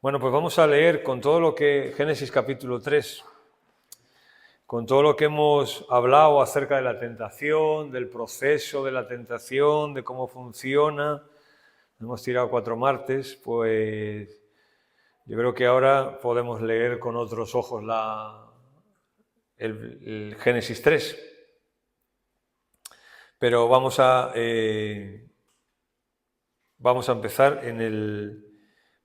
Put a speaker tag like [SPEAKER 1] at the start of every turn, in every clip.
[SPEAKER 1] Bueno, pues vamos a leer con todo lo que, Génesis capítulo 3, con todo lo que hemos hablado acerca de la tentación, del proceso de la tentación, de cómo funciona. Hemos tirado 4 martes, pues yo creo que ahora podemos leer con otros ojos el Génesis 3. Pero vamos a empezar en el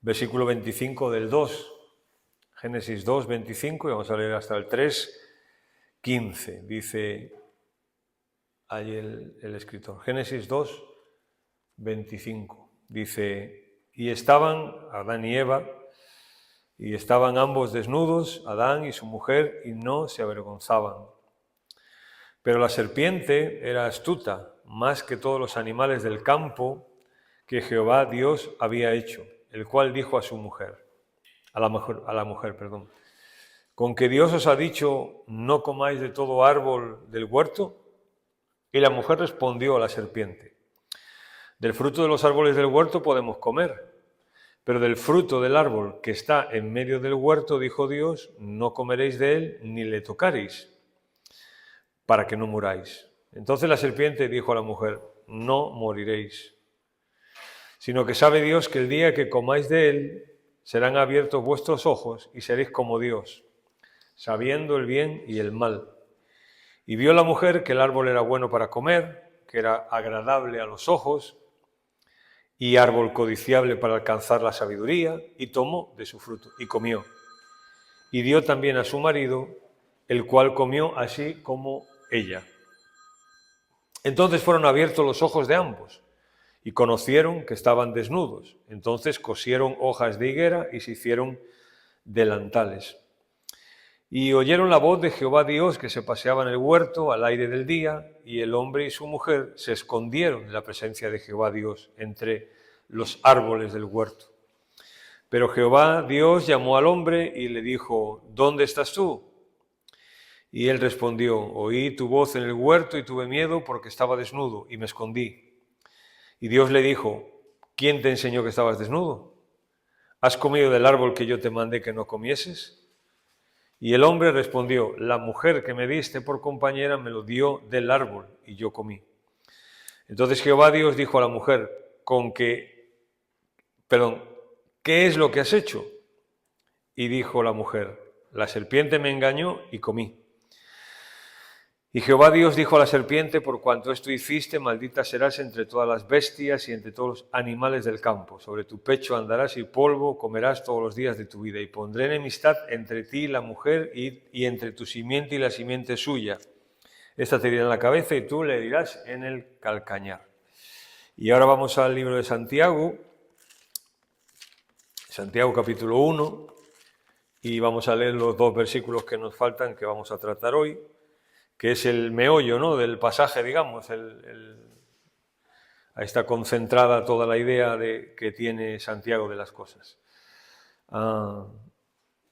[SPEAKER 1] versículo 25 del 2, Génesis 2, 25, y vamos a leer hasta el 3, 15. Dice ahí el escritor. Génesis 2, 25. Dice, y estaban Adán y Eva, y estaban ambos desnudos, Adán y su mujer, y no se avergonzaban. Pero la serpiente era astuta, más que todos los animales del campo que Jehová Dios había hecho, el cual dijo a su mujer, a la mujer, ¿con que Dios os ha dicho, no comáis de todo árbol del huerto? Y la mujer respondió a la serpiente, del fruto de los árboles del huerto podemos comer, pero del fruto del árbol que está en medio del huerto, dijo Dios, no comeréis de él ni le tocaréis, para que no muráis. Entonces la serpiente dijo a la mujer, no moriréis, sino que sabe Dios que el día que comáis de él, serán abiertos vuestros ojos y seréis como Dios, sabiendo el bien y el mal. Y vio la mujer que el árbol era bueno para comer, que era agradable a los ojos, y árbol codiciable para alcanzar la sabiduría, y tomó de su fruto, y comió. Y dio también a su marido, el cual comió así como ella. Entonces fueron abiertos los ojos de ambos, y conocieron que estaban desnudos. Entonces cosieron hojas de higuera y se hicieron delantales. Y oyeron la voz de Jehová Dios que se paseaba en el huerto al aire del día, y el hombre y su mujer se escondieron de la presencia de Jehová Dios entre los árboles del huerto. Pero Jehová Dios llamó al hombre y le dijo, ¿dónde estás tú? Y él respondió, oí tu voz en el huerto y tuve miedo porque estaba desnudo y me escondí. Y Dios le dijo, ¿quién te enseñó que estabas desnudo? ¿Has comido del árbol que yo te mandé que no comieses? Y el hombre respondió, la mujer que me diste por compañera me lo dio del árbol y yo comí. Entonces Jehová Dios dijo a la mujer, ¿qué es lo que has hecho? Y dijo la mujer, la serpiente me engañó y comí. Y Jehová Dios dijo a la serpiente, por cuanto esto hiciste, maldita serás entre todas las bestias y entre todos los animales del campo. Sobre tu pecho andarás y polvo comerás todos los días de tu vida. Y pondré enemistad entre ti y la mujer y entre tu simiente y la simiente suya. Esta te herirá en la cabeza y tú le herirás en el calcañar. Y ahora vamos al libro de Santiago, Santiago capítulo 1, y vamos a leer los 2 versículos que nos faltan, que vamos a tratar hoy, que es el meollo, ¿no?, del pasaje, digamos. Ahí está concentrada toda la idea que tiene Santiago de las cosas.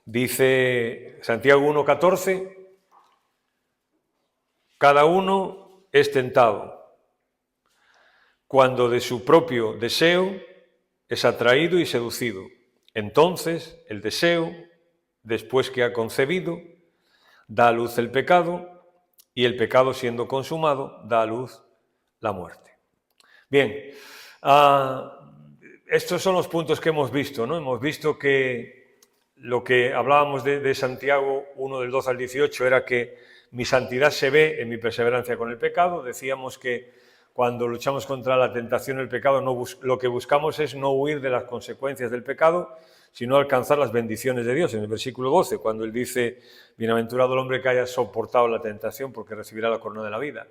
[SPEAKER 1] Dice Santiago 1,14, cada uno es tentado cuando de su propio deseo es atraído y seducido. Entonces el deseo, después que ha concebido, da a luz el pecado, y el pecado siendo consumado da a luz la muerte. Bien, estos son los puntos que hemos visto, ¿no? Hemos visto que lo que hablábamos de Santiago 1 del 12 al 18 era que mi santidad se ve en mi perseverancia con el pecado. Decíamos que cuando luchamos contra la tentación del pecado lo que buscamos es no huir de las consecuencias del pecado, sino alcanzar las bendiciones de Dios. En el versículo 12, cuando él dice, bienaventurado el hombre que haya soportado la tentación, porque recibirá la corona de la vida.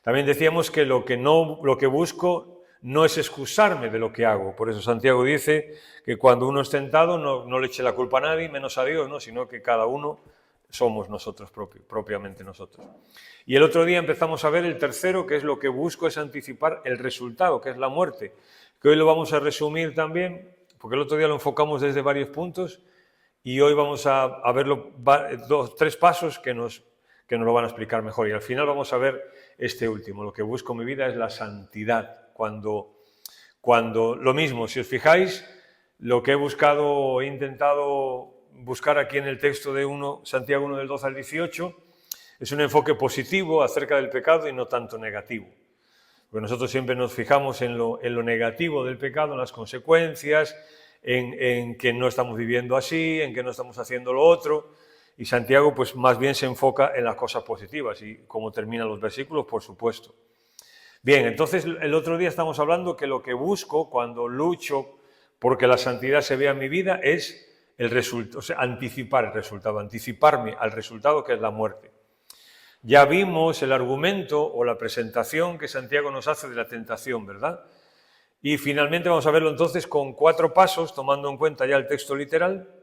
[SPEAKER 1] También decíamos que lo que busco no es excusarme de lo que hago. Por eso Santiago dice que cuando uno es tentado no le eche la culpa a nadie, menos a Dios, ¿no?, sino que cada uno somos nosotros propiamente nosotros. Y el otro día empezamos a ver el tercero, que es lo que busco es anticipar el resultado, que es la muerte, que hoy lo vamos a resumir también, porque el otro día lo enfocamos desde varios puntos y hoy vamos a verlo 3 pasos que nos lo van a explicar mejor. Y al final vamos a ver este último. Lo que busco en mi vida es la santidad. Cuando lo mismo, si os fijáis, lo que he intentado buscar aquí en el texto de Santiago 1 del 12 al 18, es un enfoque positivo acerca del pecado y no tanto negativo. Porque nosotros siempre nos fijamos en lo negativo del pecado, en las consecuencias, en que no estamos viviendo así, en que no estamos haciendo lo otro. Y Santiago pues más bien se enfoca en las cosas positivas y cómo terminan los versículos, por supuesto. Bien, entonces el otro día estamos hablando que lo que busco cuando lucho porque la santidad se vea en mi vida es el resultado, o sea, anticipar el resultado, anticiparme al resultado que es la muerte. Ya vimos el argumento o la presentación que Santiago nos hace de la tentación, ¿verdad? Y finalmente vamos a verlo entonces con 4 pasos, tomando en cuenta ya el texto literal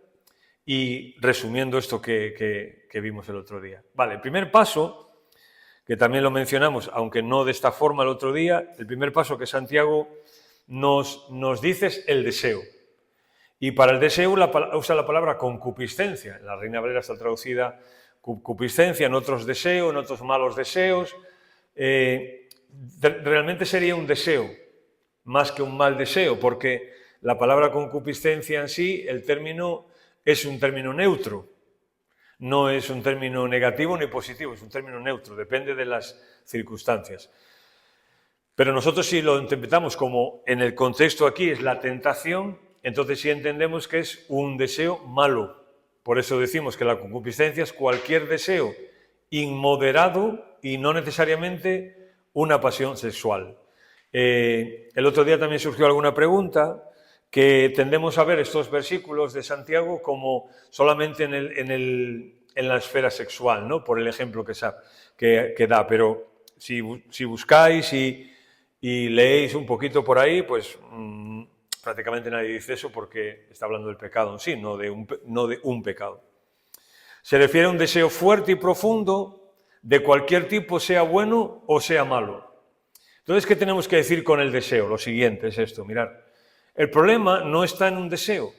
[SPEAKER 1] y resumiendo esto que vimos el otro día. Vale, el primer paso, que también lo mencionamos, aunque no de esta forma el otro día, el primer paso que Santiago nos dice es el deseo. Y para el deseo usa la palabra concupiscencia. En la Reina Valera está traducida concupiscencia, en otros deseo, en otros malos deseos. Realmente sería un deseo, más que un mal deseo, porque la palabra concupiscencia en sí, el término es un término neutro. No es un término negativo ni positivo, es un término neutro, depende de las circunstancias. Pero nosotros si lo interpretamos como en el contexto aquí es la tentación, entonces sí entendemos que es un deseo malo. Por eso decimos que la concupiscencia es cualquier deseo inmoderado y no necesariamente una pasión sexual. El otro día también surgió alguna pregunta que tendemos a ver estos versículos de Santiago como solamente en la esfera sexual, ¿no? Por el ejemplo que da, pero si buscáis y leéis un poquito por ahí, pues prácticamente nadie dice eso porque está hablando del pecado en sí, no de un pecado. Se refiere a un deseo fuerte y profundo de cualquier tipo, sea bueno o sea malo. Entonces, ¿qué tenemos que decir con el deseo? Lo siguiente es esto, mirad. El problema no está en un deseo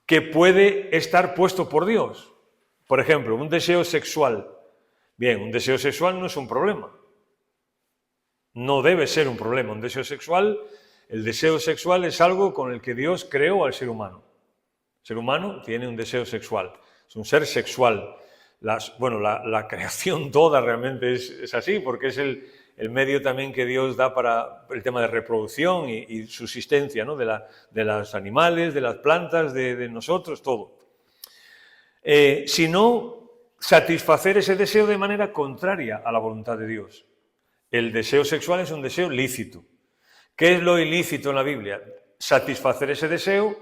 [SPEAKER 1] que puede estar puesto por Dios. Por ejemplo, un deseo sexual. Bien, un deseo sexual no es un problema. No debe ser un problema. Un deseo sexual, el deseo sexual es algo con el que Dios creó al ser humano. El ser humano tiene un deseo sexual, es un ser sexual. La creación toda realmente es así, porque es el medio también que Dios da para el tema de reproducción y subsistencia, ¿no? de los animales, de las plantas, de nosotros, todo. Sino satisfacer ese deseo de manera contraria a la voluntad de Dios. El deseo sexual es un deseo lícito. ¿Qué es lo ilícito en la Biblia? Satisfacer ese deseo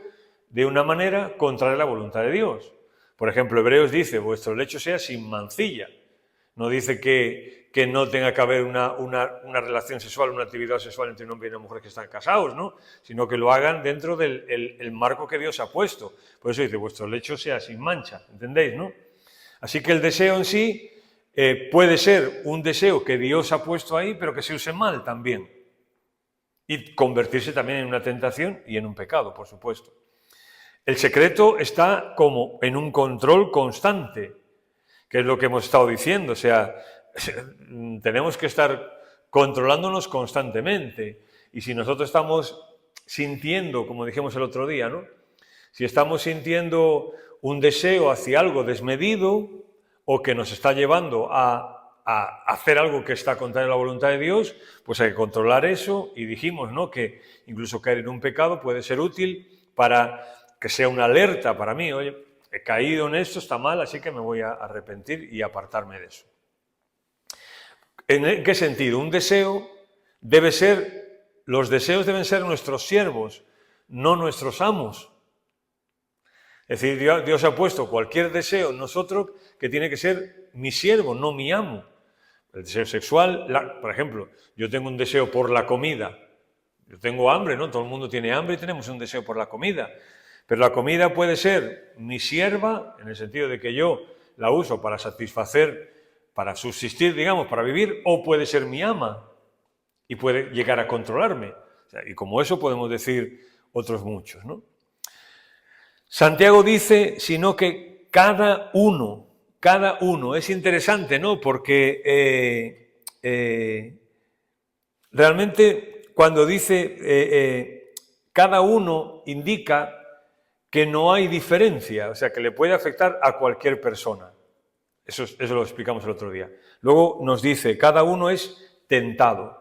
[SPEAKER 1] de una manera contraria a la voluntad de Dios. Por ejemplo, Hebreos dice, vuestro lecho sea sin mancilla. No dice que no tenga que haber una relación sexual, una actividad sexual entre un hombre y una mujer que están casados, ¿no? Sino que lo hagan dentro del marco que Dios ha puesto. Por eso dice, vuestro lecho sea sin mancha, ¿entendéis, no? Así que el deseo en sí puede ser un deseo que Dios ha puesto ahí, pero que se use mal también. Y convertirse también en una tentación y en un pecado, por supuesto. El secreto está como en un control constante, que es lo que hemos estado diciendo. O sea, tenemos que estar controlándonos constantemente. Y si nosotros estamos sintiendo, como dijimos el otro día, ¿no? Si estamos sintiendo un deseo hacia algo desmedido o que nos está llevando a hacer algo que está contrario a la voluntad de Dios, pues hay que controlar eso. Y dijimos, ¿no?, que incluso caer en un pecado puede ser útil para que sea una alerta para mí. Oye, he caído en esto, está mal, así que me voy a arrepentir y apartarme de eso. ¿En qué sentido? Un deseo debe ser, los deseos deben ser nuestros siervos, no nuestros amos. Es decir, Dios ha puesto cualquier deseo en nosotros que tiene que ser mi siervo, no mi amo. El deseo sexual, por ejemplo, yo tengo un deseo por la comida. Yo tengo hambre, ¿no? Todo el mundo tiene hambre y tenemos un deseo por la comida. Pero la comida puede ser mi sierva, en el sentido de que yo la uso para satisfacer, para subsistir, digamos, para vivir, o puede ser mi ama y puede llegar a controlarme. O sea, y como eso podemos decir otros muchos, ¿no? Santiago dice, sino que cada uno, es interesante, ¿no? Porque realmente cuando dice cada uno indica que no hay diferencia, o sea, que le puede afectar a cualquier persona. Eso lo explicamos el otro día. Luego nos dice, cada uno es tentado.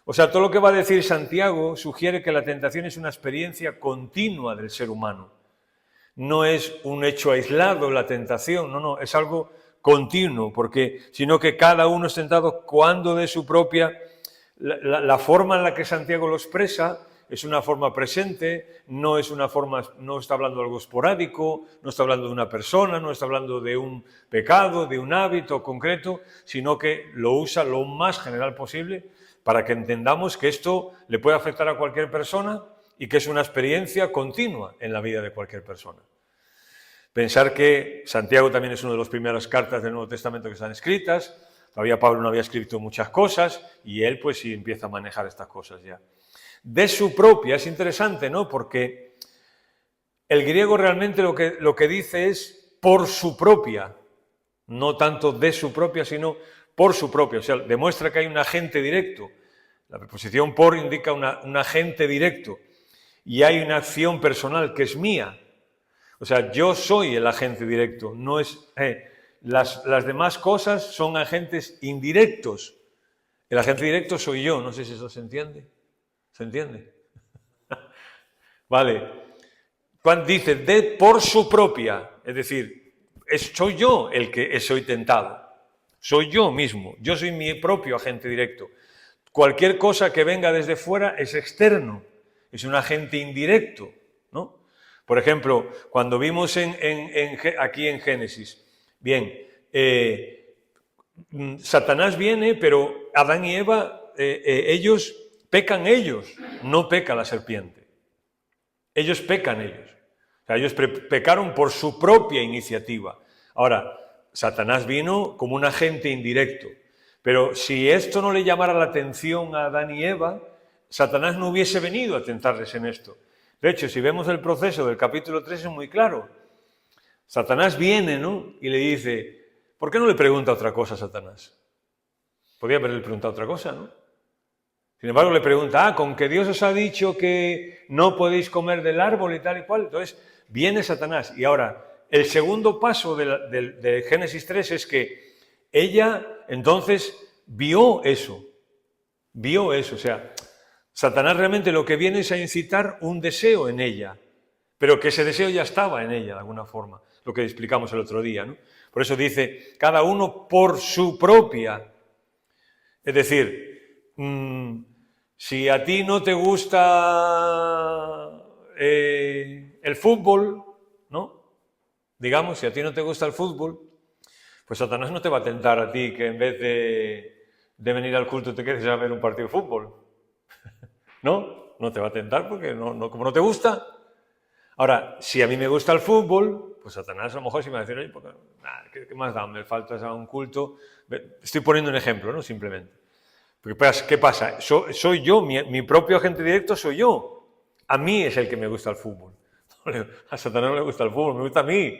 [SPEAKER 1] O sea, todo lo que va a decir Santiago sugiere que la tentación es una experiencia continua del ser humano. No es un hecho aislado la tentación, no, es algo continuo, sino que cada uno es tentado cuando de su propia... La forma en la que Santiago lo expresa es una forma presente, no está hablando de algo esporádico, no está hablando de una persona, no está hablando de un pecado, de un hábito concreto, sino que lo usa lo más general posible para que entendamos que esto le puede afectar a cualquier persona y que es una experiencia continua en la vida de cualquier persona. Pensar que Santiago también es una de las primeras cartas del Nuevo Testamento que están escritas, todavía Pablo no había escrito muchas cosas y él pues sí empieza a manejar estas cosas ya. De su propia, es interesante, ¿no? Porque el griego realmente lo que dice es por su propia, no tanto de su propia, sino por su propia, o sea, demuestra que hay un agente directo. La preposición por indica un agente directo y hay una acción personal que es mía. O sea, yo soy el agente directo, no es... Las demás cosas son agentes indirectos. El agente directo soy yo, no sé si eso se entiende. ¿Se entiende? Vale. Cuando dice por su propia, es decir, soy yo el que soy tentado. Soy yo mismo, yo soy mi propio agente directo. Cualquier cosa que venga desde fuera es externo, es un agente indirecto, ¿no? Por ejemplo, cuando vimos aquí en Génesis, bien, Satanás viene, pero Adán y Eva, ellos pecan no peca la serpiente. Ellos pecan ellos. O sea, ellos pecaron por su propia iniciativa. Ahora, Satanás vino como un agente indirecto. Pero si esto no le llamara la atención a Adán y Eva, Satanás no hubiese venido a tentarles en esto. De hecho, si vemos el proceso del capítulo 3 es muy claro. Satanás viene, ¿no? Y le dice, ¿por qué no le pregunta otra cosa a Satanás? Podría haberle preguntado otra cosa, ¿no? Sin embargo, le pregunta, con que Dios os ha dicho que no podéis comer del árbol y tal y cual. Entonces, viene Satanás. Y ahora, el segundo paso de Génesis 3 es que ella, entonces, vio eso. O sea, Satanás realmente lo que viene es a incitar un deseo en ella, pero que ese deseo ya estaba en ella, de alguna forma, lo que explicamos el otro día, ¿no? Por eso dice, cada uno por su propia. Es decir, si a ti no te gusta el fútbol, ¿no? Digamos, si a ti no te gusta el fútbol, pues Satanás no te va a tentar a ti que en vez de venir al culto te quedes a ver un partido de fútbol. ¿No? No te va a tentar porque como no te gusta. Ahora, si a mí me gusta el fútbol, pues Satanás a lo mejor sí me va a decir, oye, ¿qué más da? Me faltas a un culto. Estoy poniendo un ejemplo, ¿no? Simplemente. Porque, ¿qué pasa? Soy yo, mi propio agente directo soy yo. A mí es el que me gusta el fútbol. A Satanás no le gusta el fútbol, me gusta a mí.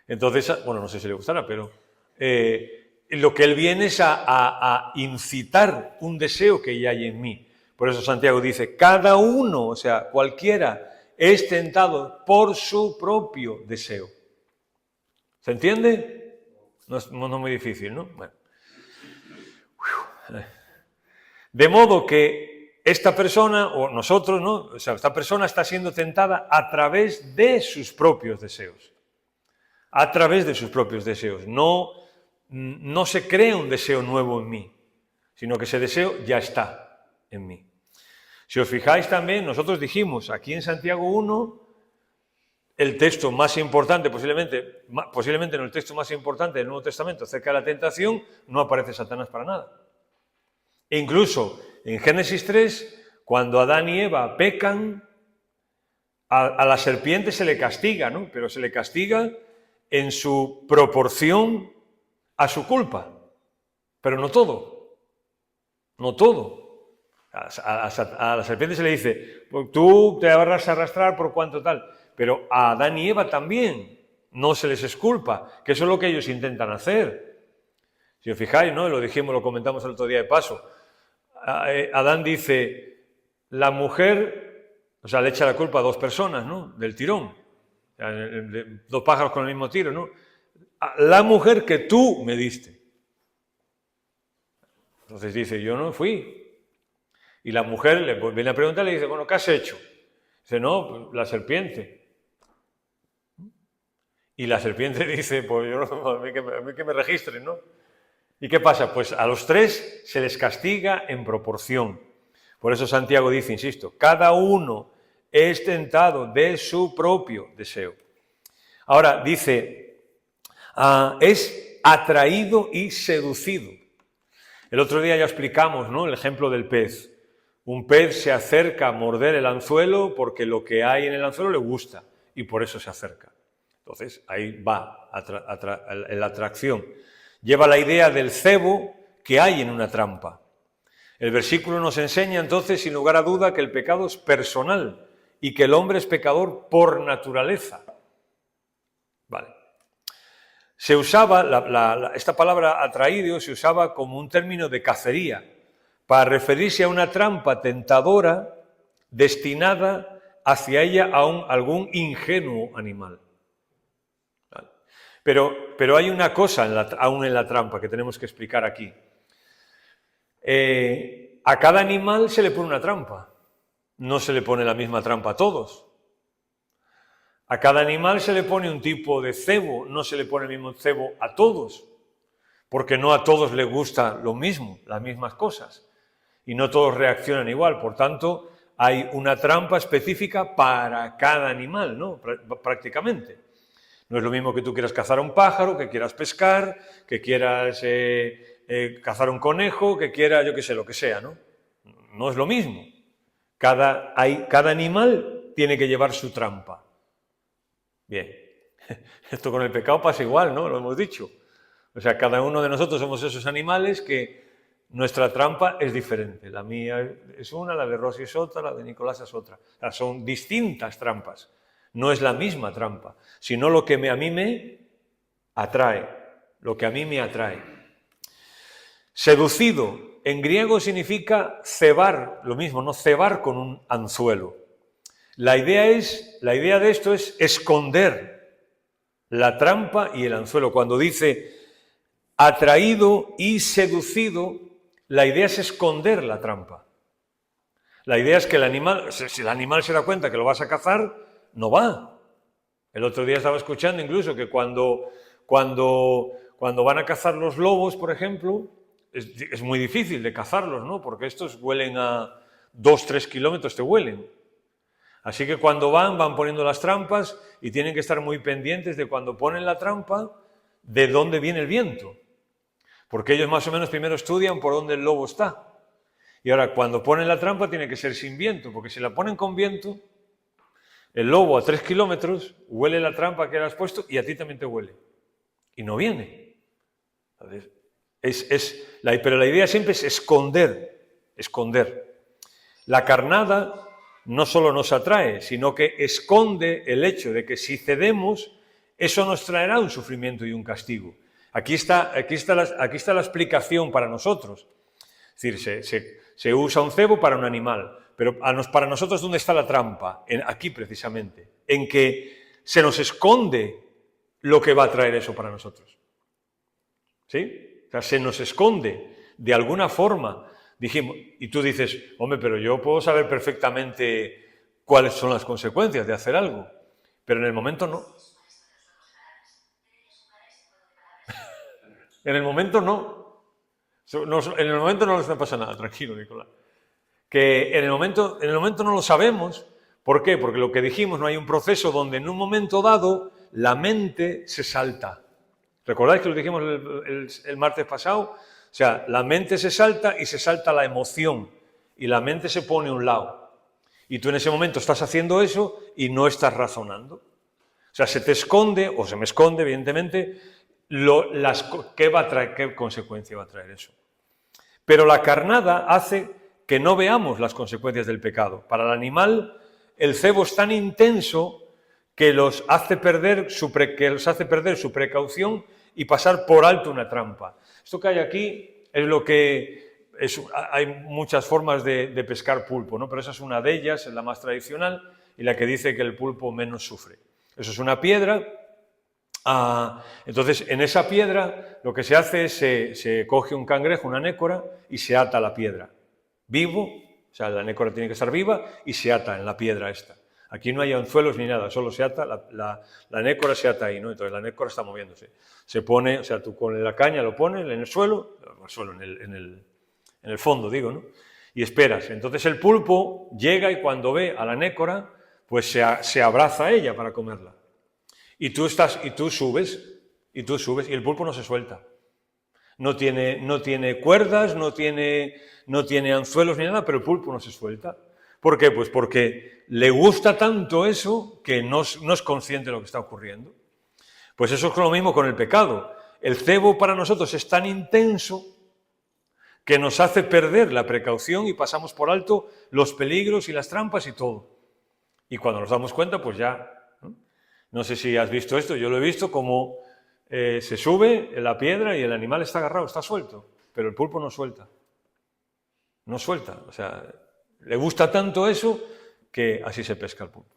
[SPEAKER 1] Entonces, bueno, no sé si le gustará, pero lo que él viene es a incitar un deseo que ya hay en mí. Por eso Santiago dice, cada uno, o sea, cualquiera, es tentado por su propio deseo. ¿Se entiende? No es muy difícil, ¿no? Bueno. De modo que esta persona, o nosotros, ¿no? O sea, esta persona está siendo tentada a través de sus propios deseos. A través de sus propios deseos. No se crea un deseo nuevo en mí, sino que ese deseo ya está en mí. Si os fijáis también, nosotros dijimos aquí en Santiago 1, el texto más importante, posiblemente no el texto más importante del Nuevo Testamento acerca de la tentación, no aparece Satanás para nada. E incluso en Génesis 3, cuando Adán y Eva pecan, a la serpiente se le castiga, ¿no? Pero se le castiga en su proporción a su culpa. Pero no todo. No todo. A la serpiente se le dice, pues tú te vas a arrastrar por cuanto tal. Pero a Adán y Eva también no se les exculpa, que eso es lo que ellos intentan hacer. Si os fijáis, ¿no? Lo comentamos el otro día de paso. Adán dice, la mujer O sea, le echa la culpa a dos personas, ¿no? Del tirón. O sea, dos pájaros con el mismo tiro, ¿no? La mujer que tú me diste. Entonces dice, yo no fui. Y la mujer le viene a preguntar y le dice, bueno, ¿qué has hecho? Dice, no, pues, la serpiente. Y la serpiente dice, pues yo no, a mí que me registren, ¿no? ¿Y qué pasa? Pues a los tres se les castiga en proporción. Por eso Santiago dice, insisto, cada uno es tentado de su propio deseo. Ahora dice, es atraído y seducido. El otro día ya explicamos, ¿no?, el ejemplo del pez. Un pez se acerca a morder el anzuelo porque lo que hay en el anzuelo le gusta y por eso se acerca. Entonces ahí va la atracción. Lleva la idea del cebo que hay en una trampa. El versículo nos enseña entonces, sin lugar a duda, que el pecado es personal y que el hombre es pecador por naturaleza. Vale. Se usaba, esta palabra atraído se usaba como un término de cacería, para referirse a una trampa tentadora destinada hacia ella a algún ingenuo animal. ¿Vale? Pero hay una cosa aún en la trampa que tenemos que explicar aquí. A cada animal se le pone una trampa, no se le pone la misma trampa a todos. A cada animal se le pone un tipo de cebo, no se le pone el mismo cebo a todos, porque no a todos les gusta lo mismo, las mismas cosas, y no todos reaccionan igual. Por tanto, hay una trampa específica para cada animal, ¿no? Prácticamente. No es lo mismo que tú quieras cazar a un pájaro, que quieras pescar, que quieras cazar un conejo, que quieras, yo qué sé, lo que sea, ¿no? No es lo mismo. Cada animal tiene que llevar su trampa. Bien, esto con el pecado pasa igual, ¿no? Lo hemos dicho. O sea, cada uno de nosotros somos esos animales que nuestra trampa es diferente. La mía es una, la de Rosy es otra, la de Nicolás es otra. O sea, son distintas trampas. No es la misma trampa, sino lo que a mí me atrae, lo que a mí me atrae. Seducido, en griego significa cebar, lo mismo, no cebar con un anzuelo. La idea de esto es esconder la trampa y el anzuelo. Cuando dice atraído y seducido, la idea es esconder la trampa. La idea es que el animal, si el animal se da cuenta que lo vas a cazar, no va. El otro día estaba escuchando incluso que cuando van a cazar los lobos, por ejemplo, es muy difícil de cazarlos, ¿no? Porque estos huelen a 2-3 kilómetros, te huelen. Así que cuando van poniendo las trampas y tienen que estar muy pendientes de cuando ponen la trampa, de dónde viene el viento. Porque ellos más o menos primero estudian por dónde el lobo está. Y ahora cuando ponen la trampa tiene que ser sin viento, porque si la ponen con viento, el lobo a 3 kilómetros huele la trampa que le has puesto y a ti también te huele. Y no viene. Pero la idea siempre es esconder. La carnada no solo nos atrae, sino que esconde el hecho de que si cedemos, eso nos traerá un sufrimiento y un castigo. Aquí está la explicación para nosotros. Es decir, se usa un cebo para un animal, pero para nosotros, ¿dónde está la trampa? Aquí precisamente, en que se nos esconde lo que va a traer eso para nosotros. ¿Sí? O sea, se nos esconde de alguna forma. Dijimos, y tú dices, hombre, pero yo puedo saber perfectamente cuáles son las consecuencias de hacer algo, pero en el momento no. En el momento no. En el momento no les pasa nada, tranquilo, Nicolás. Que en el momento no lo sabemos. ¿Por qué? Porque lo que dijimos, no hay un proceso donde en un momento dado la mente se salta. ¿Recordáis que lo dijimos el martes pasado? O sea, la mente se salta y se salta la emoción y la mente se pone a un lado. Y tú en ese momento estás haciendo eso y no estás razonando. O sea, se te esconde, o se me esconde, evidentemente, qué consecuencia va a traer eso. Pero la carnada hace que no veamos las consecuencias del pecado. Para el animal, el cebo es tan intenso que los hace perder su precaución y pasar por alto una trampa. Esto que hay aquí es lo que hay muchas formas de pescar pulpo, ¿no? Pero esa es una de ellas, es la más tradicional y la que dice que el pulpo menos sufre. Eso es una piedra. Entonces, en esa piedra lo que se hace es se coge un cangrejo, una anécora, y se ata a la piedra. Vivo, o sea, la anécora tiene que estar viva y se ata en la piedra esta. Aquí no hay anzuelos ni nada, solo se ata, la anécora se ata ahí, ¿no? Entonces la anécora está moviéndose. Se pone, o sea, tú con la caña lo pones en el suelo, en el fondo, digo, ¿no? Y esperas. Entonces el pulpo llega y cuando ve a la anécora, pues se abraza a ella para comerla. Y tú subes, y el pulpo no se suelta. No tiene cuerdas, no tiene anzuelos ni nada, pero el pulpo no se suelta. ¿Por qué? Pues porque le gusta tanto eso que no es consciente de lo que está ocurriendo. Pues eso es lo mismo con el pecado. El cebo para nosotros es tan intenso que nos hace perder la precaución y pasamos por alto los peligros y las trampas y todo. Y cuando nos damos cuenta, pues ya... No sé si has visto esto, yo lo he visto como se sube en la piedra y el animal está agarrado, está suelto, pero el pulpo no suelta. No suelta, o sea, le gusta tanto eso que así se pesca el pulpo.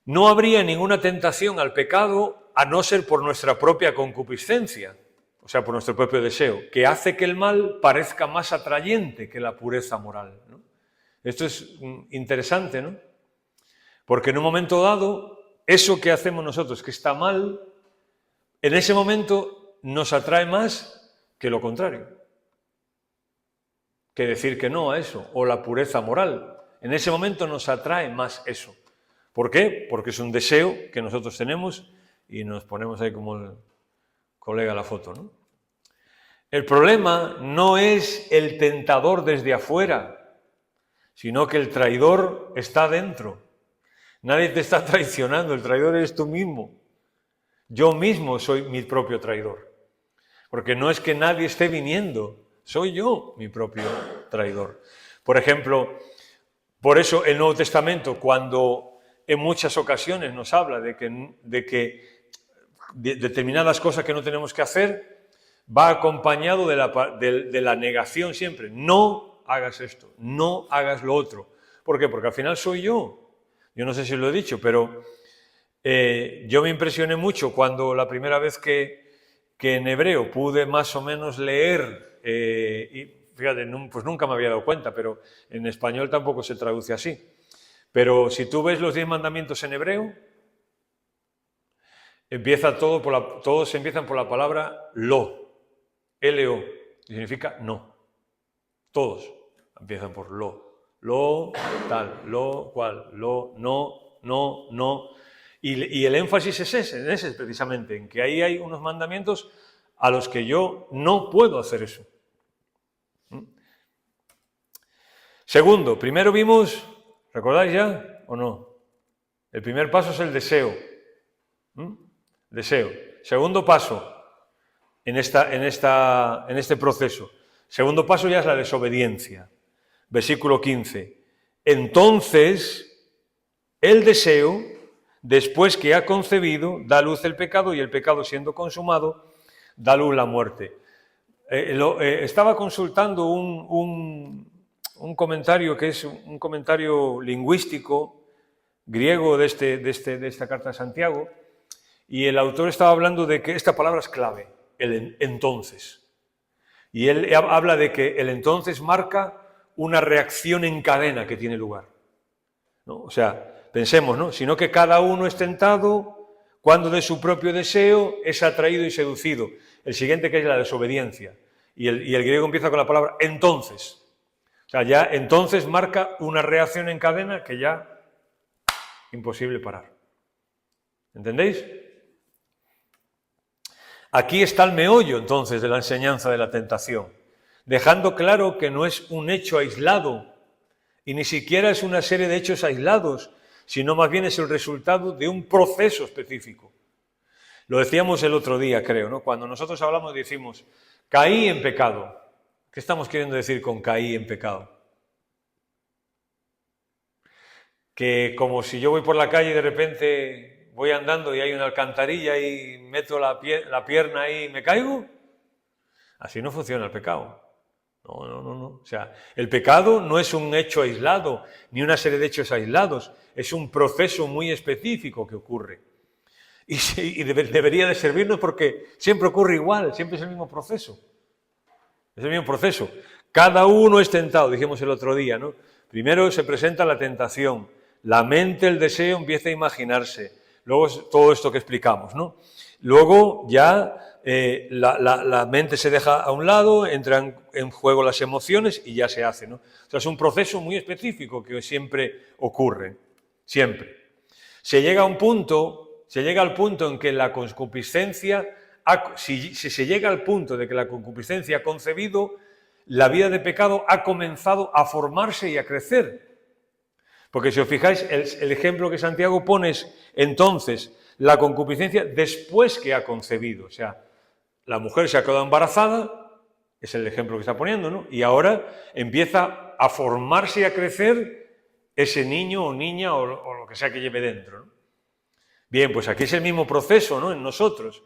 [SPEAKER 1] No habría ninguna tentación al pecado a no ser por nuestra propia concupiscencia, o sea, por nuestro propio deseo, que hace que el mal parezca más atrayente que la pureza moral, ¿no? Esto es interesante, ¿no? Porque en un momento dado, eso que hacemos nosotros, que está mal, en ese momento nos atrae más que lo contrario. Que decir que no a eso, o la pureza moral. En ese momento nos atrae más eso. ¿Por qué? Porque es un deseo que nosotros tenemos y nos ponemos ahí como el colega la foto, ¿no? El problema no es el tentador desde afuera, sino que el traidor está dentro. Nadie te está traicionando, el traidor eres tú mismo. Yo mismo soy mi propio traidor. Porque no es que nadie esté viniendo, soy yo mi propio traidor. Por ejemplo, por eso el Nuevo Testamento, cuando en muchas ocasiones nos habla de que determinadas cosas que no tenemos que hacer, va acompañado de la negación siempre. No hagas esto, no hagas lo otro. ¿Por qué? Porque al final soy yo. Yo no sé si lo he dicho, pero yo me impresioné mucho cuando la primera vez que en hebreo pude más o menos leer, y fíjate, pues nunca me había dado cuenta, pero en español tampoco se traduce así. Pero si tú ves los 10 mandamientos en hebreo, todos empiezan por la palabra lo, L-O, que significa no. Todos empiezan por lo. Lo, tal, lo, cual, lo, no, no, no. Y el énfasis es ese precisamente, en que ahí hay unos mandamientos a los que yo no puedo hacer eso. Segundo, primero vimos, ¿recordáis ya o no? El primer paso es el deseo. Deseo. Segundo paso en este proceso. Segundo paso ya es la desobediencia. Versículo 15. Entonces, el deseo, después que ha concebido, da a luz el pecado y el pecado siendo consumado, da a luz la muerte. Estaba consultando un comentario que es un comentario lingüístico griego de esta carta de Santiago, y el autor estaba hablando de que esta palabra es clave, el entonces. Y él habla de que el entonces marca una reacción en cadena que tiene lugar, ¿no? O sea, pensemos, ¿no? Sino que cada uno es tentado cuando de su propio deseo es atraído y seducido. El siguiente, que es la desobediencia. Y el griego empieza con la palabra entonces. O sea, ya entonces marca una reacción en cadena que ya imposible parar. ¿Entendéis? Aquí está el meollo, entonces, de la enseñanza de la tentación, dejando claro que no es un hecho aislado y ni siquiera es una serie de hechos aislados, sino más bien es el resultado de un proceso específico. Lo decíamos el otro día, creo, ¿no? Cuando nosotros hablamos y decimos, caí en pecado. ¿Qué estamos queriendo decir con caí en pecado? Que como si yo voy por la calle y de repente voy andando y hay una alcantarilla y meto la pierna ahí y me caigo. Así no funciona el pecado. No. O sea, el pecado no es un hecho aislado, ni una serie de hechos aislados, es un proceso muy específico que ocurre. Y debería de servirnos porque siempre ocurre igual, siempre es el mismo proceso. Es el mismo proceso. Cada uno es tentado, dijimos el otro día, ¿no? Primero se presenta la tentación, la mente, el deseo empieza a imaginarse, luego todo esto que explicamos, ¿no? Luego ya la mente se deja a un lado, entran en juego las emociones y ya se hace, ¿no? O sea, es un proceso muy específico que siempre ocurre, siempre. Se llega al punto en que la concupiscencia, si se llega al punto de que la concupiscencia ha concebido, la vida de pecado ha comenzado a formarse y a crecer. Porque si os fijáis, el ejemplo que Santiago pone es, entonces, la concupiscencia después que ha concebido. O sea, la mujer se ha quedado embarazada, es el ejemplo que está poniendo, ¿no? Y ahora empieza a formarse y a crecer ese niño o niña o lo que sea que lleve dentro, ¿no? Bien, pues aquí es el mismo proceso, ¿no? En nosotros.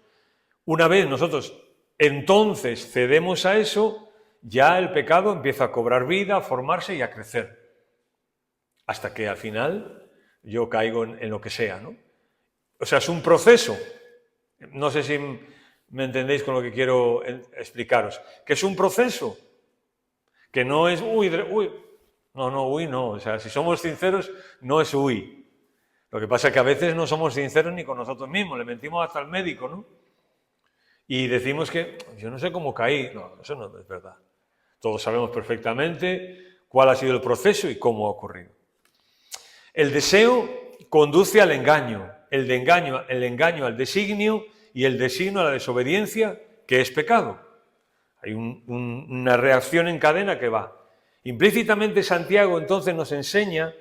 [SPEAKER 1] Una vez nosotros entonces cedemos a eso, ya el pecado empieza a cobrar vida, a formarse y a crecer. Hasta que al final yo caigo en lo que sea, ¿no? O sea, es un proceso. No sé si me entendéis con lo que quiero explicaros. Que es un proceso. Que no es uy. No. O sea, si somos sinceros, no es uy. Lo que pasa es que a veces no somos sinceros ni con nosotros mismos. Le mentimos hasta al médico, ¿no? Y decimos que yo no sé cómo caí. No, eso no es verdad. Todos sabemos perfectamente cuál ha sido el proceso y cómo ha ocurrido. El deseo conduce al engaño, el engaño al designio y el designio a la desobediencia, que es pecado. Hay una reacción en cadena que va. Implícitamente Santiago entonces nos enseña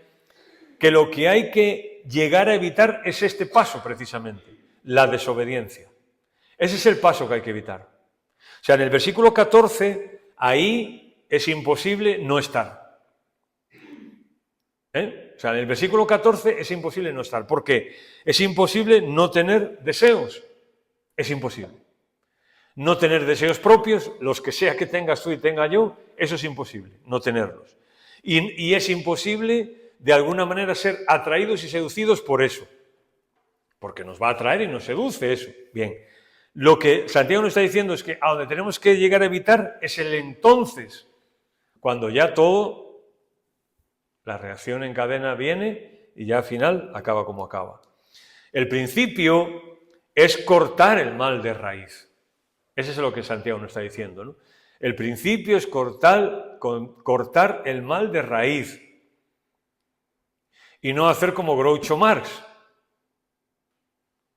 [SPEAKER 1] que lo que hay que llegar a evitar es este paso precisamente, la desobediencia. Ese es el paso que hay que evitar. O sea, en el versículo 14, ahí es imposible no estar. O sea, en el versículo 14 es imposible no estar. ¿Por qué? Es imposible no tener deseos. Es imposible. No tener deseos propios, los que sea que tengas tú y tenga yo, eso es imposible, no tenerlos. Y es imposible, de alguna manera, ser atraídos y seducidos por eso. Porque nos va a atraer y nos seduce eso. Bien, lo que Santiago nos está diciendo es que a donde tenemos que llegar a evitar es el entonces, cuando ya todo, la reacción en cadena viene y ya al final acaba como acaba. El principio es cortar el mal de raíz. Eso es lo que Santiago nos está diciendo, ¿no? El principio es cortar el mal de raíz y no hacer como Groucho Marx.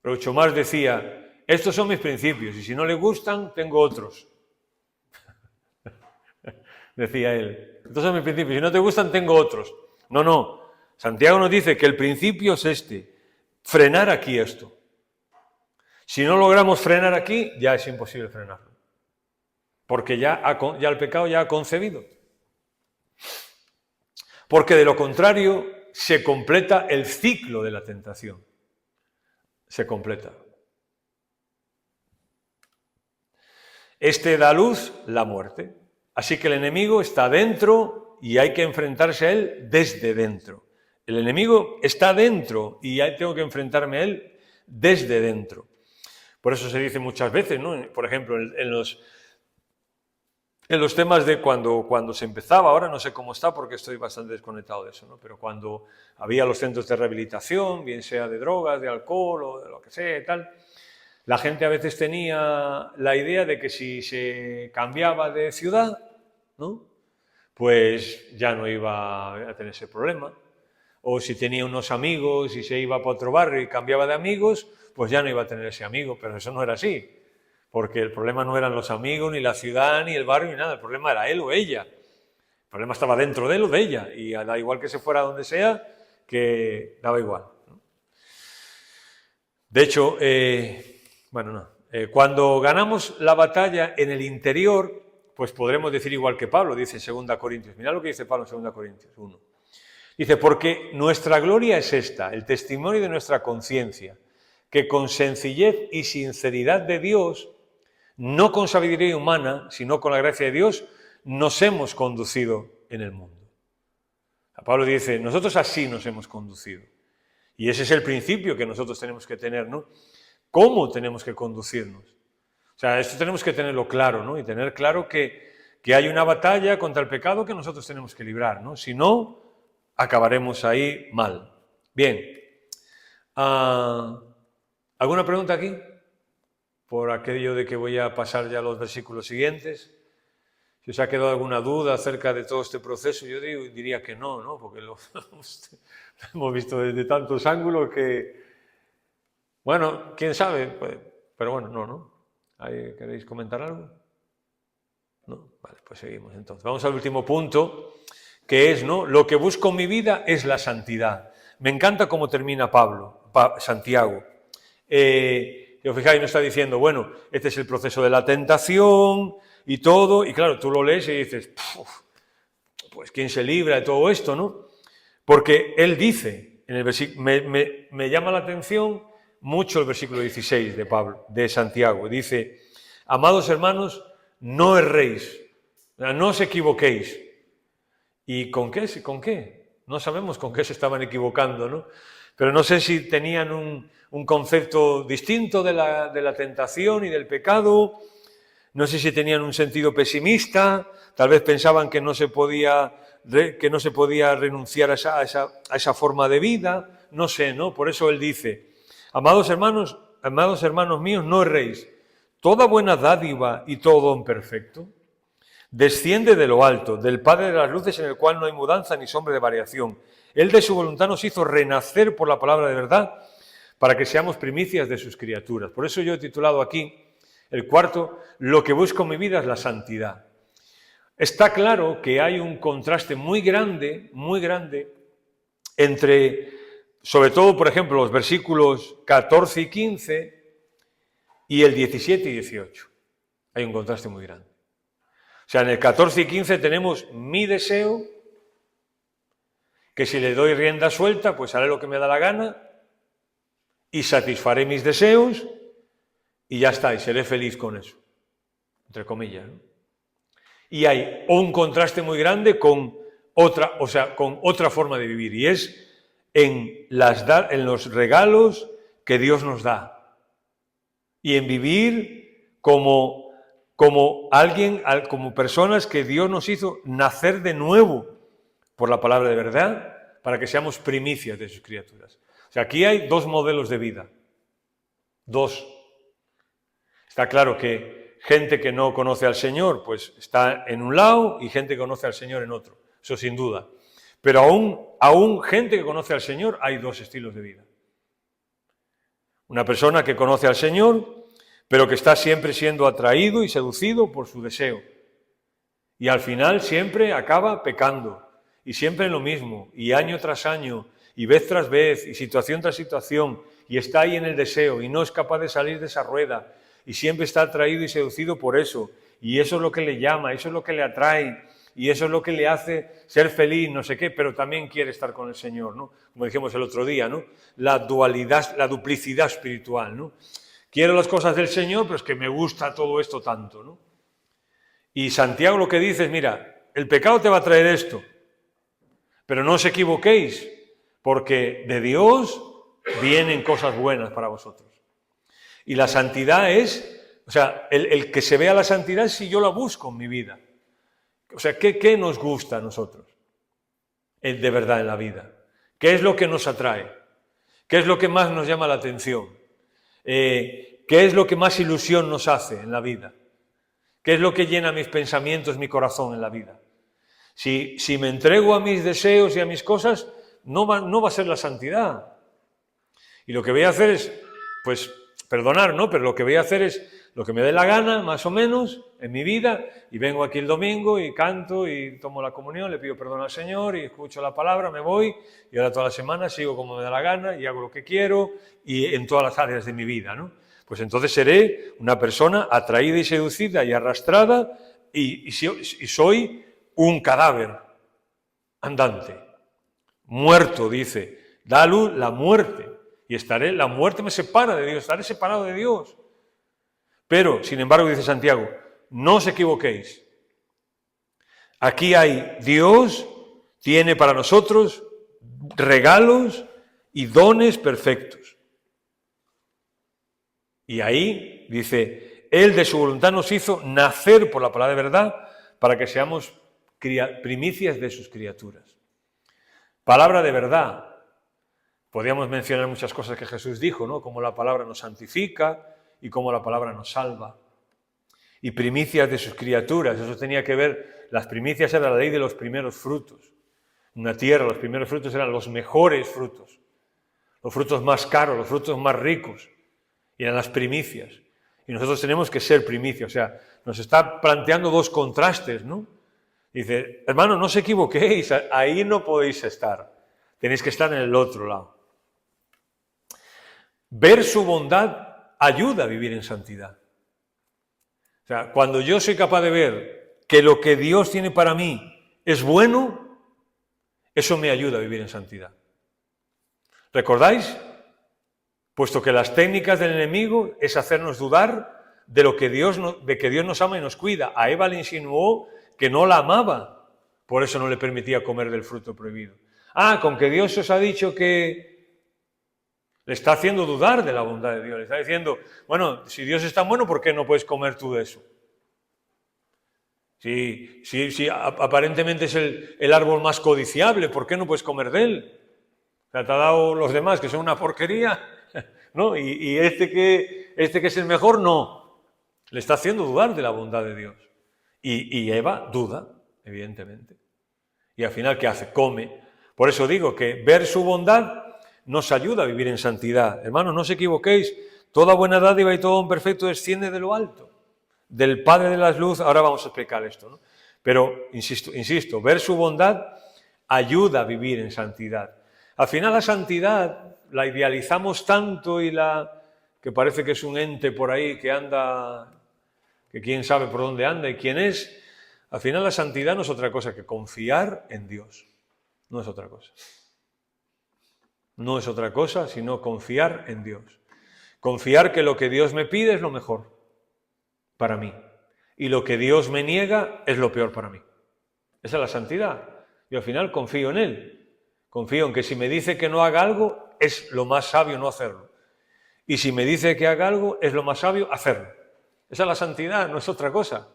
[SPEAKER 1] Groucho Marx decía, estos son mis principios y si no le gustan, tengo otros. Decía él, estos son mis principios, si no te gustan, tengo otros. No. Santiago nos dice que el principio es este, frenar aquí esto. Si no logramos frenar aquí, ya es imposible frenarlo. Porque ya el pecado ya ha concebido. Porque de lo contrario se completa el ciclo de la tentación. Se completa. Este da a luz la muerte. Así que el enemigo está dentro y hay que enfrentarse a él desde dentro. El enemigo está dentro y tengo que enfrentarme a él desde dentro. Por eso se dice muchas veces, ¿no? Por ejemplo, en los temas de cuando se empezaba, ahora no sé cómo está porque estoy bastante desconectado de eso, ¿no? Pero cuando había los centros de rehabilitación, bien sea de drogas, de alcohol o de lo que sea y tal, la gente a veces tenía la idea de que si se cambiaba de ciudad, ¿no? Pues ya no iba a tener ese problema. O si tenía unos amigos y se iba para otro barrio y cambiaba de amigos, pues ya no iba a tener ese amigo, pero eso no era así, porque el problema no eran los amigos, ni la ciudad, ni el barrio, ni nada, el problema era él o ella. El problema estaba dentro de él o de ella, y da igual que se fuera a donde sea, que daba igual, ¿no? De hecho, cuando ganamos la batalla en el interior, pues podremos decir igual que Pablo, dice en 2 Corintios, mirad lo que dice Pablo en 2 Corintios 1. Dice, porque nuestra gloria es esta, el testimonio de nuestra conciencia, que con sencillez y sinceridad de Dios, no con sabiduría humana, sino con la gracia de Dios, nos hemos conducido en el mundo. Pablo dice, nosotros así nos hemos conducido. Y ese es el principio que nosotros tenemos que tener, ¿no? ¿Cómo tenemos que conducirnos? O sea, esto tenemos que tenerlo claro, ¿no? Y tener claro que hay una batalla contra el pecado que nosotros tenemos que librar, ¿no? Si no, acabaremos ahí mal. Bien. ¿Alguna pregunta aquí? Por aquello de que voy a pasar ya a los versículos siguientes. Si os ha quedado alguna duda acerca de todo este proceso, yo diría que no, ¿no? Porque lo hemos visto desde tantos ángulos que, bueno, quién sabe, pues, pero bueno, no. ¿Queréis comentar algo? ¿No? Vale, pues seguimos entonces. Vamos al último punto, que es, ¿no? Lo que busco en mi vida es la santidad. Me encanta cómo termina Santiago. Si os fijáis, nos está diciendo, bueno, este es el proceso de la tentación y todo, y claro, tú lo lees y dices, pues ¿quién se libra de todo esto, no? Porque él dice, en el me llama la atención mucho el versículo 16 de Santiago, dice, amados hermanos, no erréis, no os equivoquéis. ¿Y con qué? ¿Con qué? No sabemos con qué se estaban equivocando, ¿no? Pero no sé si tenían un concepto distinto de la tentación y del pecado, no sé si tenían un sentido pesimista, tal vez pensaban que no se podía renunciar a esa forma de vida, no sé, ¿no? Por eso él dice, amados hermanos míos, no erréis, toda buena dádiva y todo don perfecto desciende de lo alto, del Padre de las luces, en el cual no hay mudanza ni sombra de variación. Él de su voluntad nos hizo renacer por la palabra de verdad, para que seamos primicias de sus criaturas. Por eso yo he titulado aquí, el cuarto, lo que busco en mi vida es la santidad. Está claro que hay un contraste muy grande, entre, sobre todo, por ejemplo, los versículos 14 y 15 y el 17 y 18. Hay un contraste muy grande. O sea, en el 14 y 15 tenemos mi deseo, que si le doy rienda suelta, pues haré lo que me da la gana y satisfaré mis deseos y ya está, y seré feliz con eso, entre comillas, ¿no? Y hay un contraste muy grande con otra forma de vivir, y es en los regalos que Dios nos da y en vivir como personas que Dios nos hizo nacer de nuevo por la palabra de verdad, para que seamos primicias de sus criaturas. O sea, aquí hay dos modelos de vida. Dos. Está claro que gente que no conoce al Señor, pues está en un lado, y gente que conoce al Señor en otro. Eso sin duda. Pero aún gente que conoce al Señor, hay dos estilos de vida. Una persona que conoce al Señor, pero que está siempre siendo atraído y seducido por su deseo. Y al final siempre acaba pecando. Y siempre en lo mismo, y año tras año, y vez tras vez, y situación tras situación, y está ahí en el deseo, y no es capaz de salir de esa rueda, y siempre está atraído y seducido por eso, y eso es lo que le llama, eso es lo que le atrae, y eso es lo que le hace ser feliz, no sé qué, pero también quiere estar con el Señor, ¿no? Como dijimos el otro día, ¿no? La dualidad, la duplicidad espiritual, ¿no? Quiero las cosas del Señor, pero es que me gusta todo esto tanto, ¿no? Y Santiago lo que dice es, mira, el pecado te va a traer esto, pero no os equivoquéis, porque de Dios vienen cosas buenas para vosotros. Y la santidad es, o sea, el que se vea la santidad es si yo la busco en mi vida. O sea, ¿qué nos gusta a nosotros de verdad en la vida? ¿Qué es lo que nos atrae? ¿Qué es lo que más nos llama la atención? ¿Qué es lo que más ilusión nos hace en la vida? ¿Qué es lo que llena mis pensamientos, mi corazón en la vida? Si me entrego a mis deseos y a mis cosas, no va a ser la santidad. Y lo que voy a hacer es, pues, perdonar, ¿no? Pero lo que voy a hacer es lo que me dé la gana, más o menos, en mi vida, y vengo aquí el domingo y canto y tomo la comunión, le pido perdón al Señor y escucho la palabra, me voy, y ahora toda la semana sigo como me da la gana y hago lo que quiero y en todas las áreas de mi vida, ¿no? Pues entonces seré una persona atraída y seducida y arrastrada y soy un cadáver andante, muerto, dice, da a luz la muerte, y la muerte me separa de Dios, estaré separado de Dios. Pero, sin embargo, dice Santiago, no os equivoquéis, Aquí hay Dios, tiene para nosotros regalos y dones perfectos. Y ahí dice, Él de su voluntad nos hizo nacer por la palabra de verdad para que seamos primicias de sus criaturas. Palabra de verdad. Podríamos mencionar muchas cosas que Jesús dijo, ¿no? Cómo la palabra nos santifica y cómo la palabra nos salva. Y primicias de sus criaturas, eso tenía que ver, las primicias era la ley de los primeros frutos. En una tierra los primeros frutos eran los mejores frutos, los frutos más caros, los frutos más ricos, y eran las primicias. Y nosotros tenemos que ser primicias, o sea, nos está planteando dos contrastes, ¿no? Dice, hermano, no os equivoquéis, ahí no podéis estar, tenéis que estar en el otro lado. Ver su bondad ayuda a vivir en santidad. O sea, cuando yo soy capaz de ver que lo que Dios tiene para mí es bueno, eso me ayuda a vivir en santidad. ¿Recordáis? Puesto que las técnicas del enemigo es hacernos dudar de lo que de que Dios nos ama y nos cuida. A Eva le insinuó que no la amaba, por eso no le permitía comer del fruto prohibido. Con que Dios os ha dicho que le está haciendo dudar de la bondad de Dios. Le está diciendo, bueno, si Dios es tan bueno, ¿por qué no puedes comer tú de eso? Si aparentemente es el árbol más codiciable, ¿por qué no puedes comer de él? O sea, te ha dado los demás que son una porquería, ¿no? Y este que es el mejor, no. Le está haciendo dudar de la bondad de Dios. Y Eva duda, evidentemente. Y al final, ¿qué hace? Come. Por eso digo que ver su bondad nos ayuda a vivir en santidad. Hermanos, no os equivoquéis, toda buena dádiva y todo don perfecto desciende de lo alto, del Padre de las luces. Ahora vamos a explicar esto, ¿no? Pero, insisto, ver su bondad ayuda a vivir en santidad. Al final la santidad la idealizamos tanto que parece que es un ente por ahí que anda, que quién sabe por dónde anda y quién es. Al final la santidad no es otra cosa que confiar en Dios, no es otra cosa. No es otra cosa sino confiar en Dios. Confiar que lo que Dios me pide es lo mejor para mí. Y lo que Dios me niega es lo peor para mí. Esa es la santidad. Y al final confío en Él. Confío en que si me dice que no haga algo, es lo más sabio no hacerlo. Y si me dice que haga algo, es lo más sabio hacerlo. Esa es la santidad, no es otra cosa.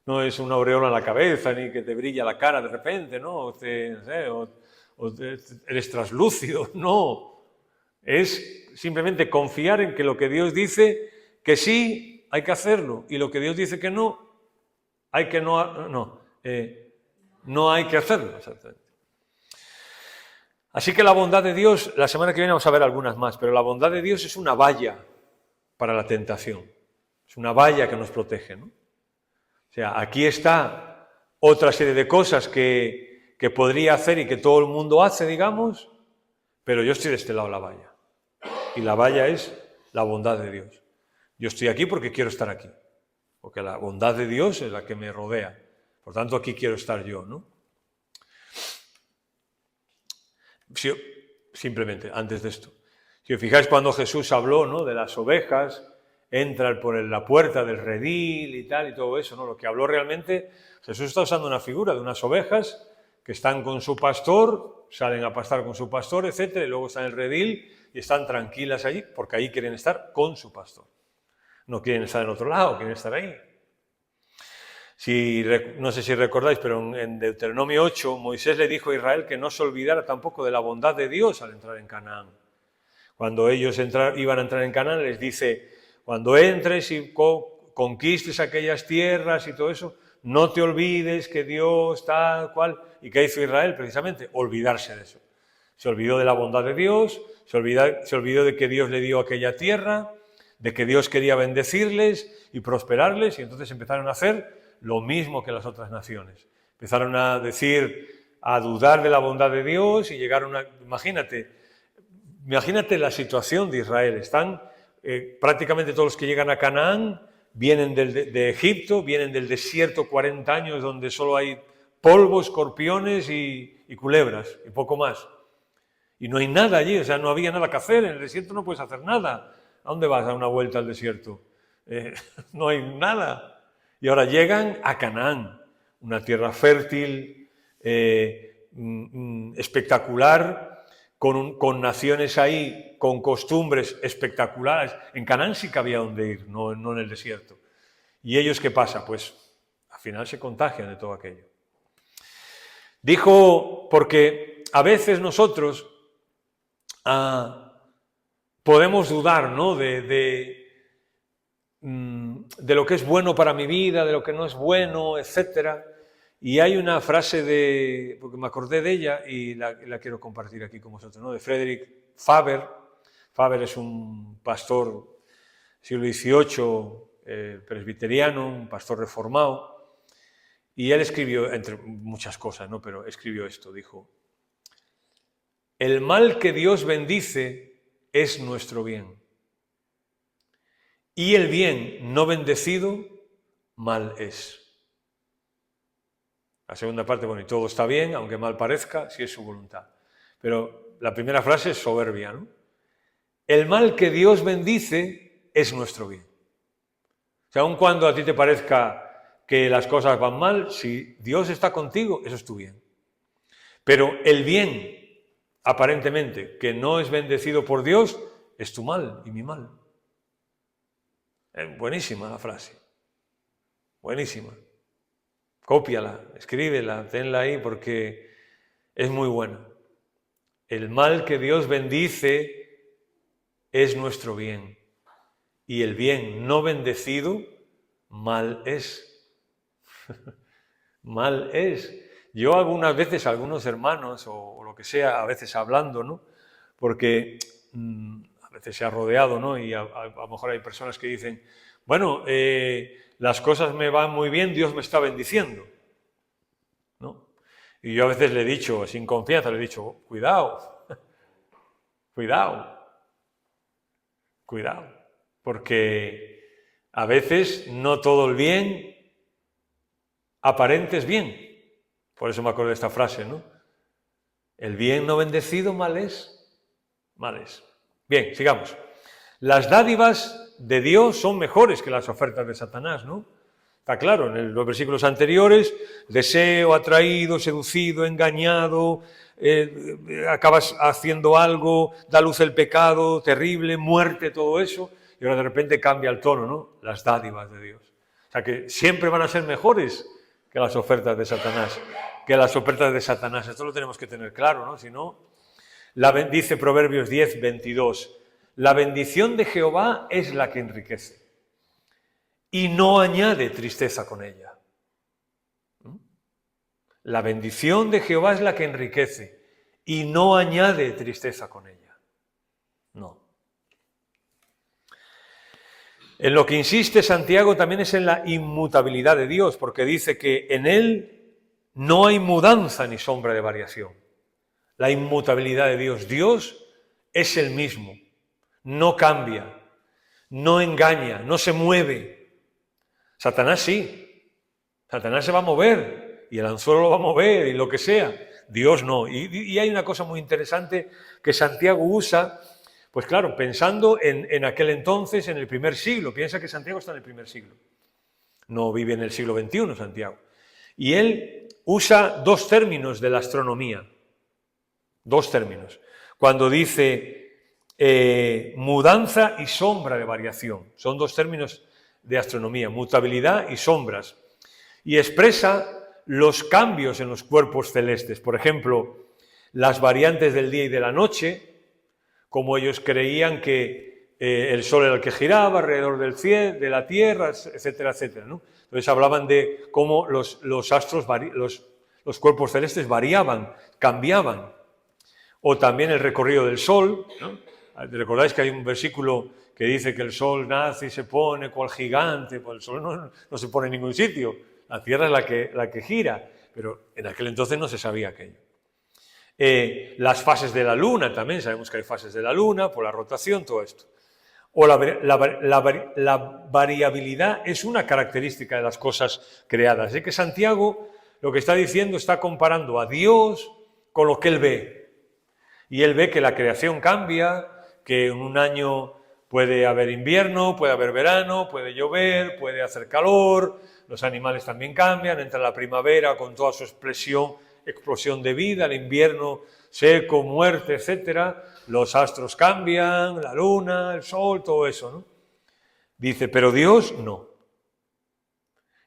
[SPEAKER 1] No es una aureola en la cabeza, ni que te brilla la cara de repente, ¿no? Eres traslúcido, no. Es simplemente confiar en que lo que Dios dice que sí, hay que hacerlo, y lo que Dios dice que no, no hay que hacerlo, exactamente. Así que la bondad de Dios, la semana que viene vamos a ver algunas más, pero la bondad de Dios es una valla para la tentación, es una valla que nos protege, ¿no? O sea, aquí está otra serie de cosas que podría hacer y que todo el mundo hace, digamos, pero yo estoy de este lado de la valla. Y la valla es la bondad de Dios. Yo estoy aquí porque quiero estar aquí, porque la bondad de Dios es la que me rodea. Por tanto, aquí quiero estar yo, ¿no? Simplemente, antes de esto, si os fijáis cuando Jesús habló, ¿no?, de las ovejas, entra por la puerta del redil y tal, y todo eso, ¿no? Lo que habló realmente, Jesús está usando una figura de unas ovejas que están con su pastor, salen a pastar con su pastor, etcétera, y luego están en el redil y están tranquilas allí, porque ahí quieren estar con su pastor. No quieren estar en otro lado, quieren estar ahí. No sé si recordáis, pero en Deuteronomio 8, Moisés le dijo a Israel que no se olvidara tampoco de la bondad de Dios al entrar en Canaán. Cuando ellos iban a entrar en Canaán, les dice, cuando entres y conquistes aquellas tierras y todo eso, no te olvides que Dios tal cual. ¿Y qué hizo Israel? Precisamente, olvidarse de eso. Se olvidó de la bondad de Dios, se olvidó de que Dios le dio aquella tierra, de que Dios quería bendecirles y prosperarles, y entonces empezaron a hacer lo mismo que las otras naciones. Empezaron a dudar de la bondad de Dios y llegaron a... Imagínate la situación de Israel. Están prácticamente todos los que llegan a Canaán, vienen de Egipto, vienen del desierto 40 años donde solo hay polvo, escorpiones y culebras y poco más. Y no hay nada allí, o sea, no había nada que hacer. En el desierto no puedes hacer nada. ¿A dónde vas a dar una vuelta al desierto? No hay nada. Y ahora llegan a Canaán, una tierra fértil, espectacular, con naciones ahí, con costumbres espectaculares. En Canaán sí que había donde ir, no en el desierto. ¿Y ellos qué pasa? Pues al final se contagian de todo aquello. Dijo, porque a veces nosotros podemos dudar, ¿no?, de lo que es bueno para mi vida, de lo que no es bueno, etc. Y hay una frase porque me acordé de ella y la quiero compartir aquí con vosotros, ¿no?, de Frederick Faber. Faber es un pastor siglo XVIII, presbiteriano, un pastor reformado, y él escribió, entre muchas cosas, ¿no?, pero escribió esto, dijo: el mal que Dios bendice es nuestro bien, y el bien no bendecido, mal es. La segunda parte, bueno, y todo está bien, aunque mal parezca, si es su voluntad. Pero la primera frase es soberbia, ¿no? El mal que Dios bendice es nuestro bien. O sea, aun cuando a ti te parezca que las cosas van mal, si Dios está contigo, eso es tu bien. Pero el bien, aparentemente, que no es bendecido por Dios, es tu mal y mi mal. Es buenísima la frase. Buenísima. Cópiala, escríbela, tenla ahí porque es muy buena. El mal que Dios bendice es nuestro bien. Y el bien no bendecido, mal es. Mal es. Yo algunas veces, algunos hermanos o lo que sea, a veces hablando, ¿no?, porque a veces se ha rodeado, ¿no?, y a lo mejor hay personas que dicen, bueno, las cosas me van muy bien, Dios me está bendiciendo, ¿no? Y yo a veces le he dicho, sin confianza, le he dicho, cuidado, cuidado, cuidado, porque a veces no todo el bien aparente es bien. Por eso me acuerdo de esta frase, ¿no? El bien no bendecido, mal es. Mal es. Bien, sigamos. Las dádivas de Dios son mejores que las ofertas de Satanás, ¿no? Está claro, en los versículos anteriores, deseo, atraído, seducido, engañado, acabas haciendo algo, da luz el pecado, terrible, muerte, todo eso, y ahora de repente cambia el tono, ¿no? Las dádivas de Dios. O sea que siempre van a ser mejores que las ofertas de Satanás, Esto lo tenemos que tener claro, ¿no? Si no, dice Proverbios 10, 22, la bendición de Jehová es la que enriquece y no añade tristeza con ella. La bendición de Jehová es la que enriquece y no añade tristeza con ella. No. En lo que insiste Santiago también es en la inmutabilidad de Dios, porque dice que en Él no hay mudanza ni sombra de variación. La inmutabilidad de Dios. Dios es el mismo, no cambia, no engaña, no se mueve. Satanás sí, Satanás se va a mover y el anzuelo lo va a mover y lo que sea. Dios no. Y hay una cosa muy interesante que Santiago usa, pues claro, pensando en aquel entonces, en el primer siglo. Piensa que Santiago está en el primer siglo. No vive en el siglo XXI, Santiago. Y él usa dos términos de la astronomía. Dos términos. Cuando dice mudanza y sombra de variación. Son dos términos de astronomía, mutabilidad y sombras. Y expresa los cambios en los cuerpos celestes. Por ejemplo, las variantes del día y de la noche, como ellos creían que el sol era el que giraba alrededor del cielo, de la tierra, etcétera, etcétera, ¿no? Entonces hablaban de cómo los astros, los cuerpos celestes variaban, cambiaban. O también el recorrido del sol, ¿no? Recordáis que hay un versículo que dice que el sol nace y se pone cual gigante, pues el sol no se pone en ningún sitio, la tierra es la que gira, pero en aquel entonces no se sabía aquello. Las fases de la luna también, sabemos que hay fases de la luna, por la rotación, todo esto. O la variabilidad es una característica de las cosas creadas. Así que Santiago lo que está diciendo, está comparando a Dios con lo que él ve. Y él ve que la creación cambia, que en un año puede haber invierno, puede haber verano, puede llover, puede hacer calor, los animales también cambian, entra la primavera con toda su explosión de vida, el invierno seco, muerte, etcétera, los astros cambian, la luna, el sol, todo eso, ¿no? Dice, pero Dios no.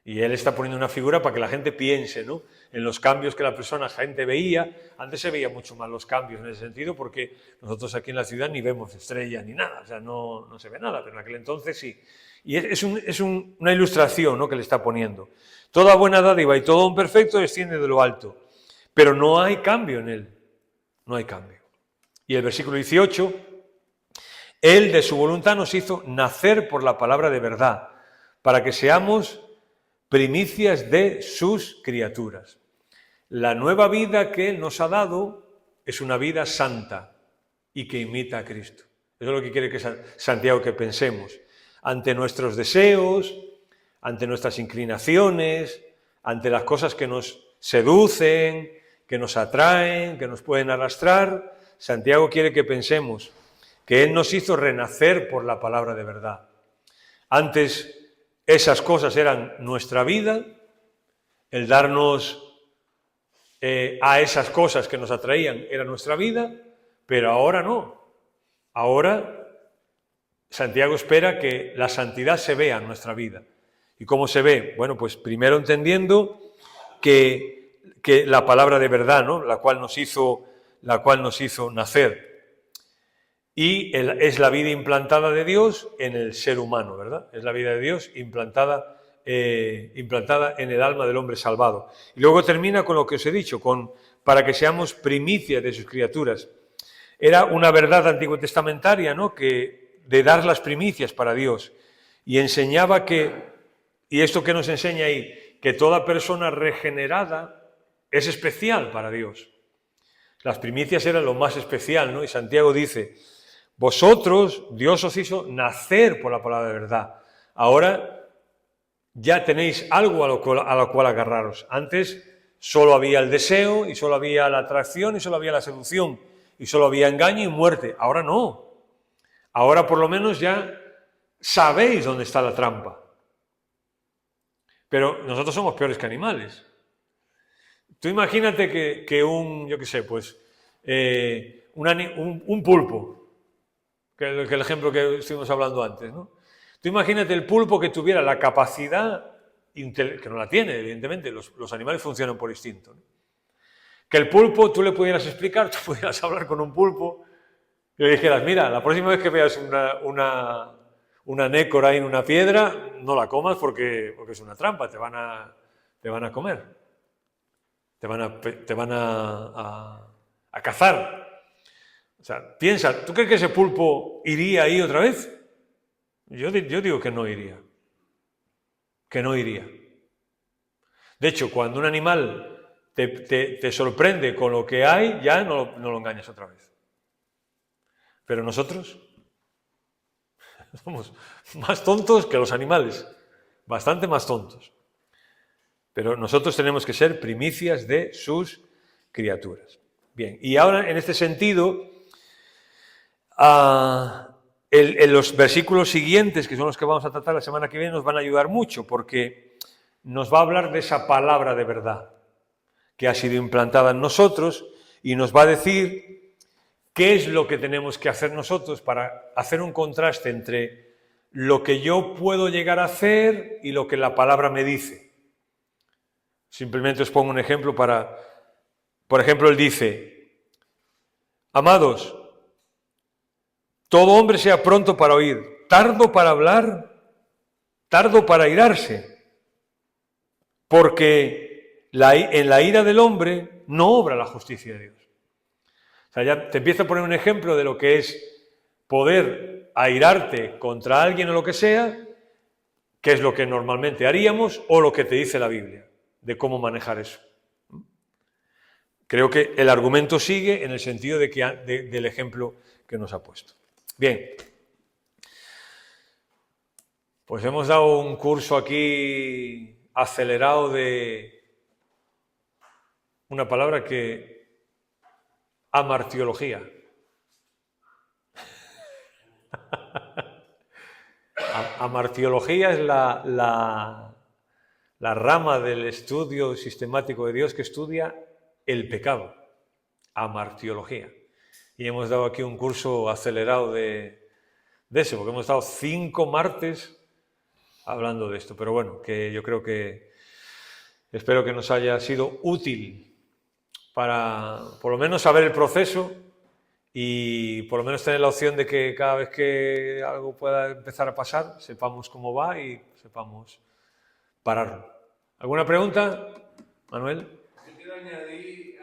[SPEAKER 1] Y él está poniendo una figura para que la gente piense, ¿no?, en los cambios que la gente veía. Antes se veía mucho más los cambios en ese sentido, porque nosotros aquí en la ciudad ni vemos estrellas ni nada, o sea, no se ve nada, pero en aquel entonces sí. Y es una ilustración, ¿no?, que le está poniendo. Toda buena dádiva y todo don perfecto desciende de lo alto, pero no hay cambio en él, no hay cambio. Y el versículo 18, él de su voluntad nos hizo nacer por la palabra de verdad, para que seamos primicias de sus criaturas. La nueva vida que Él nos ha dado es una vida santa y que imita a Cristo. Eso es lo que quiere que Santiago que pensemos. Ante nuestros deseos, ante nuestras inclinaciones, ante las cosas que nos seducen, que nos atraen, que nos pueden arrastrar, Santiago quiere que pensemos que Él nos hizo renacer por la palabra de verdad. Antes esas cosas eran nuestra vida, el darnos a esas cosas que nos atraían era nuestra vida, pero ahora no. Ahora Santiago espera que la santidad se vea en nuestra vida. ¿Y cómo se ve? Bueno, pues primero entendiendo que la palabra de verdad, ¿no?, la cual nos hizo nacer, y es la vida implantada de Dios en el ser humano, ¿verdad? Es la vida de Dios implantada en el alma del hombre salvado. Y luego termina con lo que os he dicho, para que seamos primicias de sus criaturas. Era una verdad antiguo testamentaria, ¿no?, de dar las primicias para Dios. Y enseñaba y esto que nos enseña ahí, que toda persona regenerada es especial para Dios. Las primicias eran lo más especial, ¿no? Y Santiago dice, vosotros, Dios os hizo nacer por la palabra de verdad. Ahora ya tenéis algo a lo cual agarraros. Antes solo había el deseo, y solo había la atracción, y solo había la seducción, y solo había engaño y muerte. Ahora no. Ahora por lo menos ya sabéis dónde está la trampa. Pero nosotros somos peores que animales. Tú imagínate que un pulpo, que el ejemplo que estuvimos hablando antes, ¿no? Tú imagínate el pulpo que tuviera la capacidad, que no la tiene, evidentemente, los animales funcionan por instinto, ¿no? Que el pulpo, tú le pudieras explicar, tú pudieras hablar con un pulpo y le dijeras, mira, la próxima vez que veas una nécora ahí en una piedra, no la comas porque es una trampa, te van a comer, te van a cazar. O sea, piensa, ¿tú crees que ese pulpo iría ahí otra vez? Yo digo que no iría. Que no iría. De hecho, cuando un animal te sorprende con lo que hay, ya no lo engañas otra vez. Pero nosotros somos más tontos que los animales, bastante más tontos. Pero nosotros tenemos que ser primicias de sus criaturas. Bien, y ahora en este sentido, en los versículos siguientes, que son los que vamos a tratar la semana que viene, nos van a ayudar mucho, porque nos va a hablar de esa palabra de verdad que ha sido implantada en nosotros, y nos va a decir qué es lo que tenemos que hacer nosotros para hacer un contraste entre lo que yo puedo llegar a hacer y lo que la palabra me dice. Simplemente os pongo un ejemplo por ejemplo, él dice, amados, todo hombre sea pronto para oír, tardo para hablar, tardo para airarse, porque en la ira del hombre no obra la justicia de Dios. O sea, ya te empiezo a poner un ejemplo de lo que es poder airarte contra alguien o lo que sea, que es lo que normalmente haríamos, o lo que te dice la Biblia, de cómo manejar eso. Creo que el argumento sigue en el sentido del ejemplo que nos ha puesto. Bien, pues hemos dado un curso aquí acelerado de una palabra que amartiología. Amartiología es la la rama del estudio sistemático de Dios que estudia el pecado, amartiología. Y hemos dado aquí un curso acelerado de eso, porque hemos estado 5 martes hablando de esto. Pero bueno, que yo creo que espero que nos haya sido útil para por lo menos saber el proceso y por lo menos tener la opción de que cada vez que algo pueda empezar a pasar, sepamos cómo va y sepamos pararlo. ¿Alguna pregunta, Manuel?
[SPEAKER 2] Yo quiero añadir